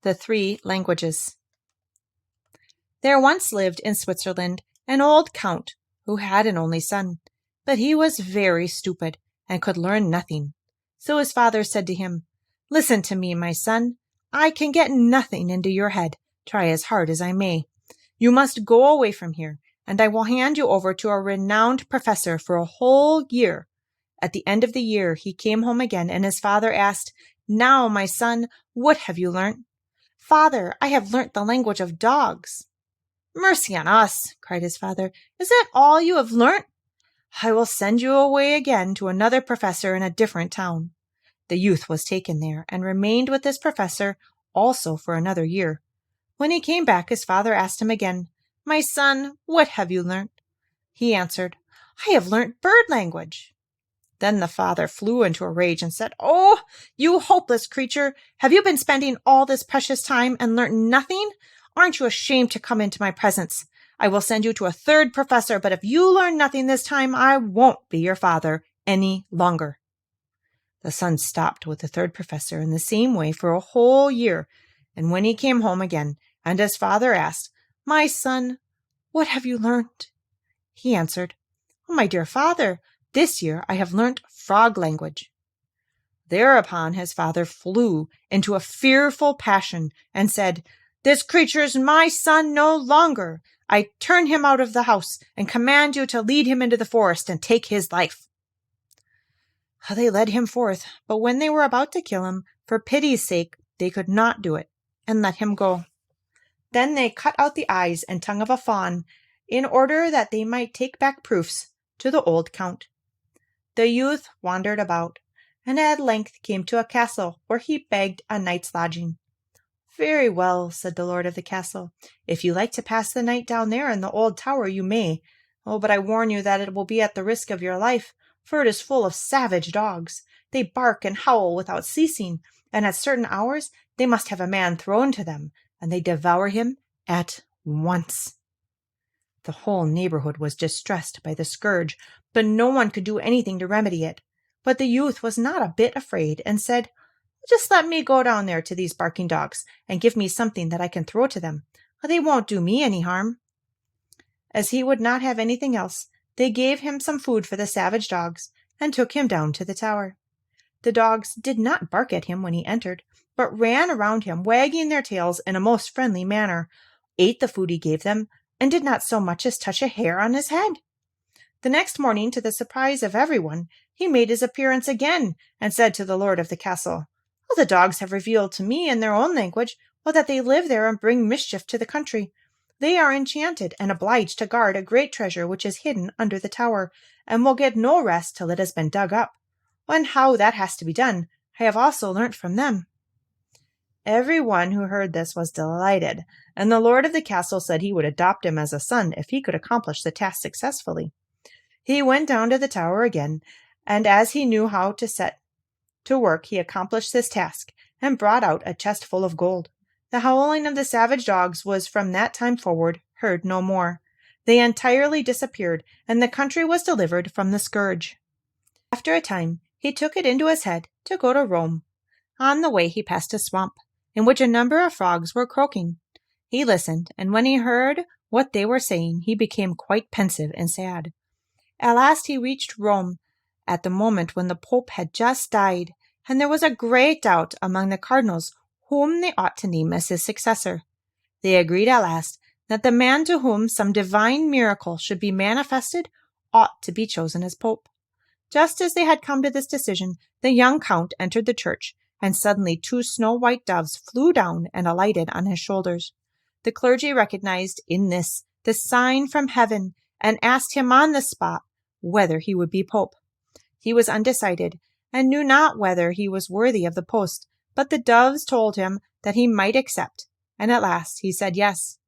The Three Languages. There once lived in Switzerland an old count who had an only son, but he was very stupid and could learn nothing. So his father said to him, "Listen to me, my son. I can get nothing into your head, try as hard as I may. You must go away from here, and I will hand you over to a renowned professor for a whole year." At the end of the year he came home again, and his father asked, "Now, my son, what have you learnt?" "Father, I have learnt the language of dogs." "Mercy on us!" cried his father. "Is that all you have learnt? I will send you away again to another professor in a different town." The youth was taken there, and remained with this professor also for another year. When he came back, his father asked him again, "My son, what have you learnt?" He answered, "I have learnt bird language." Then the father flew into a rage and said, "Oh, you hopeless creature! Have you been spending all this precious time and learnt nothing? Aren't you ashamed to come into my presence? I will send you to a third professor, but if you learn nothing this time, I won't be your father any longer." The son stopped with the third professor in the same way for a whole year, and when he came home again, and his father asked, "My son, what have you learnt?" he answered, "Oh, my dear father, this year I have learnt frog language." Thereupon his father flew into a fearful passion and said, "This creature's my son no longer. I turn him out of the house and command you to lead him into the forest and take his life." They led him forth, but when they were about to kill him, for pity's sake, they could not do it, and let him go. Then they cut out the eyes and tongue of a fawn, in order that they might take back proofs to the old count. The youth wandered about, and at length came to a castle where he begged a night's lodging. "Very well," said the lord of the castle. "If you like to pass the night down there in the old tower, you may. Oh, but I warn you that it will be at the risk of your life, for it is full of savage dogs. They bark and howl without ceasing, and at certain hours they must have a man thrown to them, and they devour him at once." The whole neighborhood was distressed by the scourge, but no one could do anything to remedy it. But the youth was not a bit afraid, and said, "Just let me go down there to these barking dogs, and give me something that I can throw to them. They won't do me any harm." As he would not have anything else, they gave him some food for the savage dogs, and took him down to the tower. The dogs did not bark at him when he entered, but ran around him, wagging their tails in a most friendly manner, ate the food he gave them, and did not so much as touch a hair on his head. The next morning, to the surprise of everyone, he made his appearance again, and said to the lord of the castle, "Oh, the dogs have revealed to me in their own language that they live there and bring mischief to the country. They are enchanted and obliged to guard a great treasure which is hidden under the tower, and will get no rest till it has been dug up. And how that has to be done, I have also learnt from them." Every one who heard this was delighted, and the lord of the castle said he would adopt him as a son if he could accomplish the task successfully. He went down to the tower again, and as he knew how to set to work, he accomplished this task, and brought out a chest full of gold. The howling of the savage dogs was from that time forward heard no more. They entirely disappeared, and the country was delivered from the scourge. After a time, he took it into his head to go to Rome. On the way he passed a swamp, in which a number of frogs were croaking. He listened, and when he heard what they were saying, he became quite pensive and sad. At last he reached Rome at the moment when the Pope had just died, and there was a great doubt among the cardinals whom they ought to name as his successor. They agreed at last that the man to whom some divine miracle should be manifested ought to be chosen as Pope. Just as they had come to this decision, the young count entered the church, and suddenly 2 snow-white doves flew down and alighted on his shoulders. The clergy recognized in this the sign from heaven, and asked him on the spot whether he would be Pope. He was undecided, and knew not whether he was worthy of the post, but the doves told him that he might accept, and at last he said yes.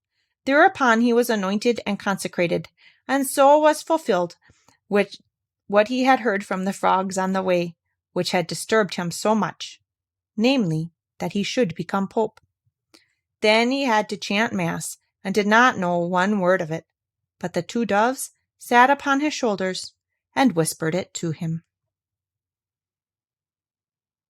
Thereupon he was anointed and consecrated, and so was fulfilled what he had heard from the frogs on the way, which had disturbed him so much, namely, that he should become Pope. Then he had to chant Mass, and did not know one word of it, but the 2 doves sat upon his shoulders and whispered it to him.